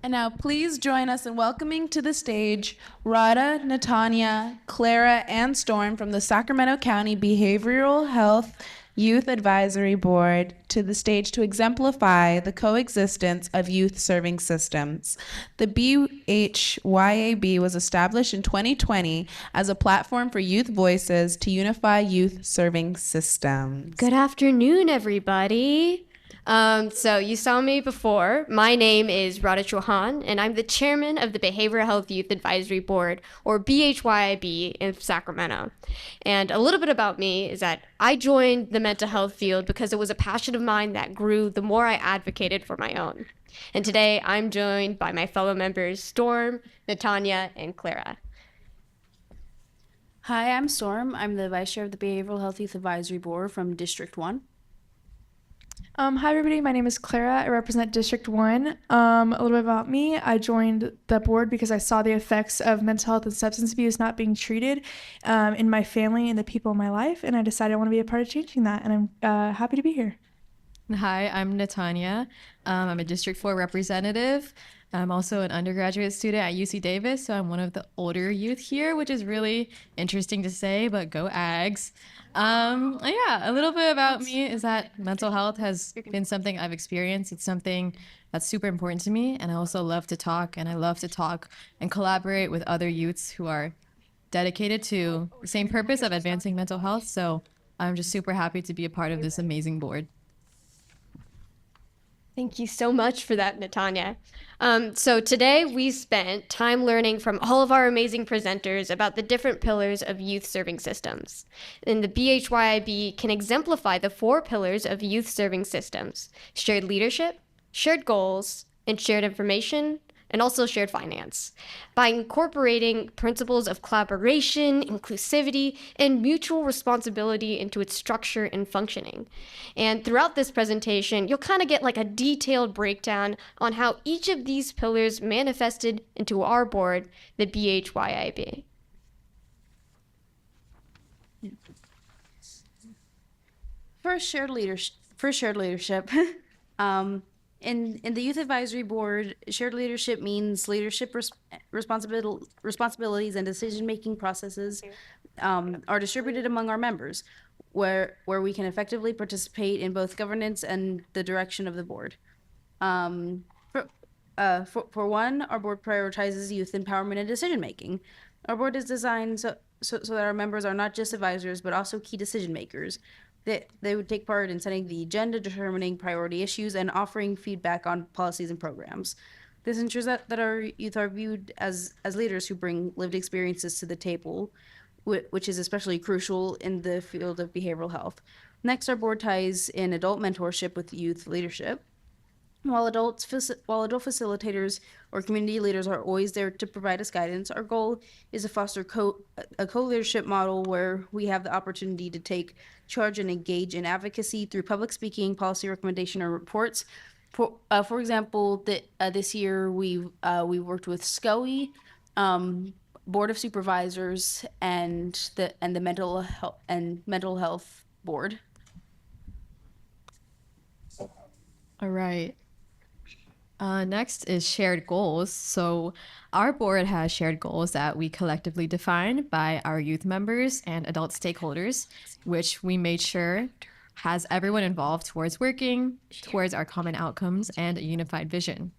And now please join us in welcoming to the stage Radha, Natanya, Clara, and Storm from the Sacramento County Behavioral Health Youth Advisory Board to the stage to exemplify the coexistence of youth serving systems. The BHYAB was established in 2020 as a platform for youth voices to unify youth serving systems. Good afternoon, everybody. So you saw me before. My name is Radha Chauhan, and I'm the chairman of the Behavioral Health Youth Advisory Board, or BHYIB, in Sacramento. And a little bit about me is that I joined the mental health field because it was a passion of mine that grew the more I advocated for my own. And today I'm joined by my fellow members, Storm, Natanya, and Clara. Hi, I'm Storm. I'm the vice chair of the Behavioral Health Youth Advisory Board from District 1. Hi, everybody. My name is Clara. I represent District 1. A little bit about me. I joined the board because I saw the effects of mental health and substance abuse not being treated in my family and the people in my life, and I decided I want to be a part of changing that, and I'm happy to be here. Hi, I'm Natanya. I'm a District 4 representative. I'm also an undergraduate student at UC Davis, so I'm one of the older youth here, which is really interesting to say, but go Ags. A little bit about me is that mental health has been something I've experienced. It's something that's super important to me, and I also love to talk, and I love to talk and collaborate with other youths who are dedicated to the same purpose of advancing mental health, so I'm just super happy to be a part of this amazing board. Thank you so much for that, Natanya. So today we spent time learning from all of our amazing presenters about the different pillars of youth serving systems. And the BHYIB can exemplify the 4 pillars of youth serving systems: shared leadership, shared goals, and shared information, and also shared finance, by incorporating principles of collaboration, inclusivity, and mutual responsibility into its structure and functioning. And throughout this presentation, you'll kind of get like a detailed breakdown on how each of these pillars manifested into our board, the BHYIB. For shared leadership, in the Youth Advisory Board, shared leadership means leadership responsibilities and decision-making processes are distributed among our members, where we can effectively participate in both governance and the direction of the board. For one, our board prioritizes youth empowerment and decision-making. Our board is designed so that our members are not just advisors, but also key decision makers. They would take part in setting the agenda, determining priority issues, and offering feedback on policies and programs. This ensures that our youth are viewed as leaders who bring lived experiences to the table, which is especially crucial in the field of behavioral health. Next, our board ties in adult mentorship with youth leadership. While adult facilitators or community leaders are always there to provide us guidance, our goal is to foster a co-leadership model where we have the opportunity to take charge and engage in advocacy through public speaking, policy recommendation, or reports. For example, this year we worked with SCOE, Board of Supervisors, and the mental health board. All right. Next is shared goals. So our board has shared goals that we collectively define by our youth members and adult stakeholders, which we made sure has everyone involved towards working towards our common outcomes and a unified vision.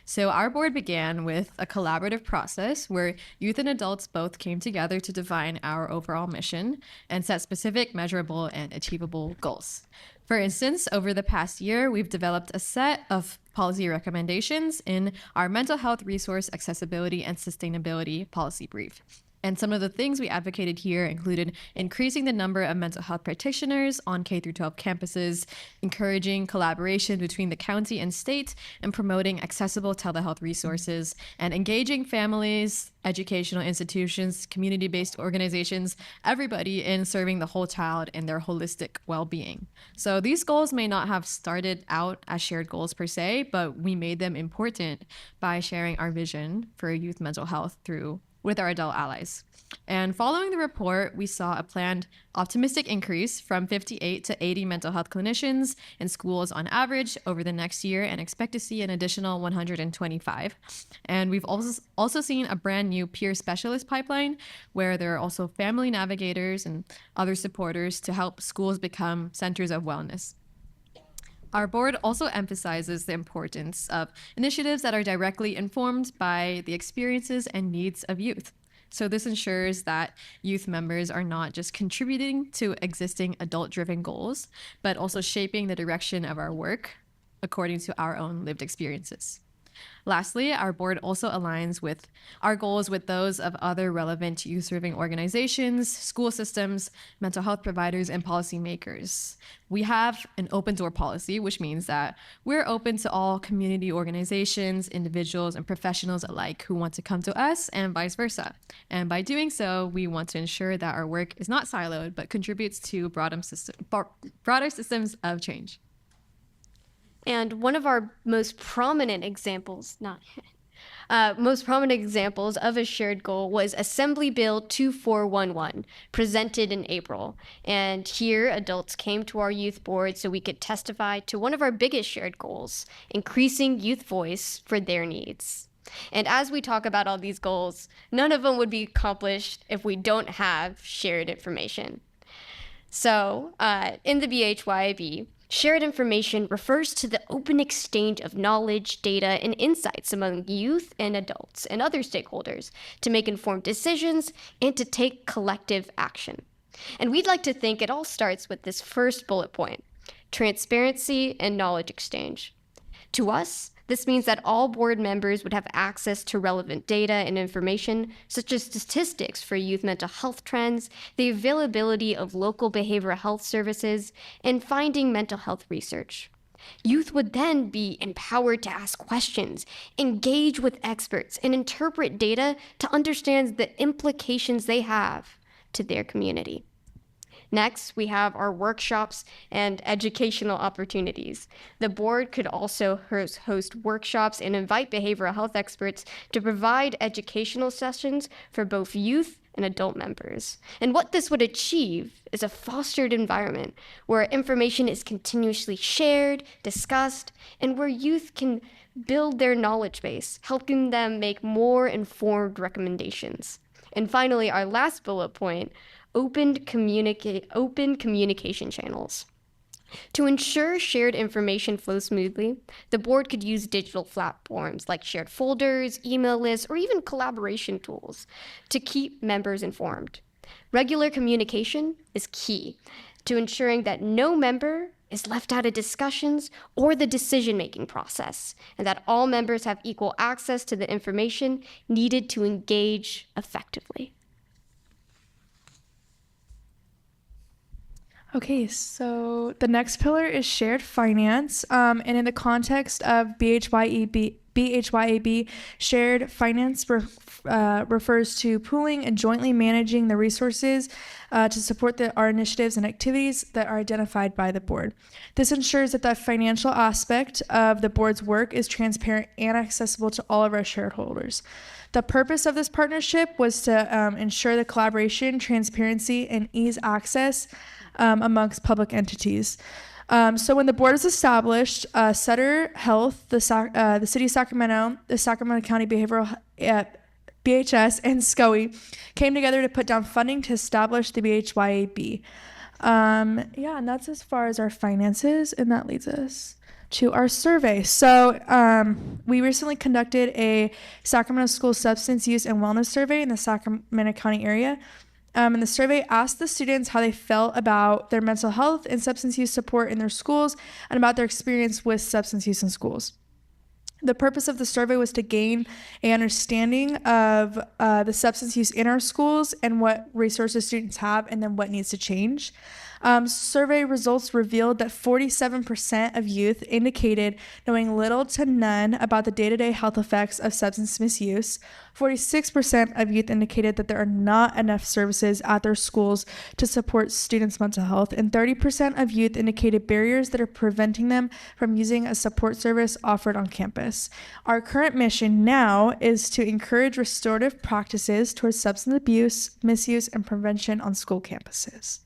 So our board began with a collaborative process where youth and adults both came together to define our overall mission and set specific, measurable, and achievable goals. For instance, over the past year, we've developed a set of policy recommendations in our mental health resource accessibility and sustainability policy brief. And some of the things we advocated here included increasing the number of mental health practitioners on K-12 campuses, encouraging collaboration between the county and state, and promoting accessible telehealth resources, and engaging families, educational institutions, community-based organizations, everybody in serving the whole child in their holistic well-being. So these goals may not have started out as shared goals per se, but we made them important by sharing our vision for youth mental health through with our adult allies. And following the report, we saw a planned optimistic increase from 58 to 80 mental health clinicians in schools on average over the next year, and expect to see an additional 125. And we've also seen a brand new peer specialist pipeline where there are also family navigators and other supporters to help schools become centers of wellness. Our board also emphasizes the importance of initiatives that are directly informed by the experiences and needs of youth. So this ensures that youth members are not just contributing to existing adult-driven goals, but also shaping the direction of our work according to our own lived experiences. Lastly, our board also aligns with our goals with those of other relevant youth-serving organizations, school systems, mental health providers, and policymakers. We have an open door policy, which means that we're open to all community organizations, individuals, and professionals alike who want to come to us and vice versa. And by doing so, we want to ensure that our work is not siloed, but contributes to broader systems of change. And one of our most prominent examples, of a shared goal was Assembly Bill 2411, presented in April. And here, adults came to our youth board so we could testify to one of our biggest shared goals, increasing youth voice for their needs. And as we talk about all these goals, none of them would be accomplished if we don't have shared information. So, in the BHYB, shared information refers to the open exchange of knowledge, data, and insights among youth and adults and other stakeholders to make informed decisions and to take collective action. And we'd like to think it all starts with this first bullet point: transparency and knowledge exchange. To us, this means that all board members would have access to relevant data and information, such as statistics for youth mental health trends, the availability of local behavioral health services, and finding mental health research. Youth would then be empowered to ask questions, engage with experts, and interpret data to understand the implications they have to their community. Next, we have our workshops and educational opportunities. The board could also host workshops and invite behavioral health experts to provide educational sessions for both youth and adult members. And what this would achieve is a fostered environment where information is continuously shared, discussed, and where youth can build their knowledge base, helping them make more informed recommendations. And finally, our last bullet point: open communication channels. To ensure shared information flows smoothly, the board could use digital platforms like shared folders, email lists, or even collaboration tools to keep members informed. Regular communication is key to ensuring that no member is left out of discussions or the decision-making process, and that all members have equal access to the information needed to engage effectively. Okay, so the next pillar is shared finance. And in the context of BHYAB, shared finance refers to pooling and jointly managing the resources to support our initiatives and activities that are identified by the board. This ensures that the financial aspect of the board's work is transparent and accessible to all of our shareholders. The purpose of this partnership was to ensure the collaboration, transparency, and ease access amongst public entities. So when the board was established, Sutter Health, the City of Sacramento, the Sacramento County Behavioral BHS, and SCOE came together to put down funding to establish the BHYAB. And that's as far as our finances, and that leads us to our survey. So we recently conducted a Sacramento School Substance Use and Wellness Survey in the Sacramento County area. And the survey asked the students how they felt about their mental health and substance use support in their schools and about their experience with substance use in schools. The purpose of the survey was to gain an understanding of the substance use in our schools and what resources students have and then what needs to change. Survey results revealed that 47% of youth indicated knowing little to none about the day-to-day health effects of substance misuse. 46% of youth indicated that there are not enough services at their schools to support students' mental health, and 30% of youth indicated barriers that are preventing them from using a support service offered on campus. Our current mission now is to encourage restorative practices towards substance abuse, misuse, and prevention on school campuses.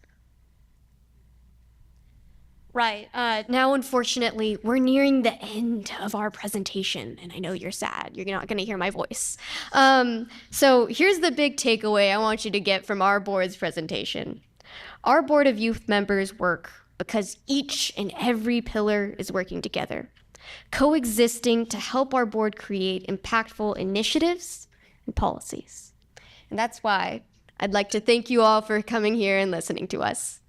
Right. Now, unfortunately, we're nearing the end of our presentation, and I know you're sad. You're not going to hear my voice. So here's the big takeaway I want you to get from our board's presentation. Our board of youth members work because each and every pillar is working together, coexisting to help our board create impactful initiatives and policies. And that's why I'd like to thank you all for coming here and listening to us.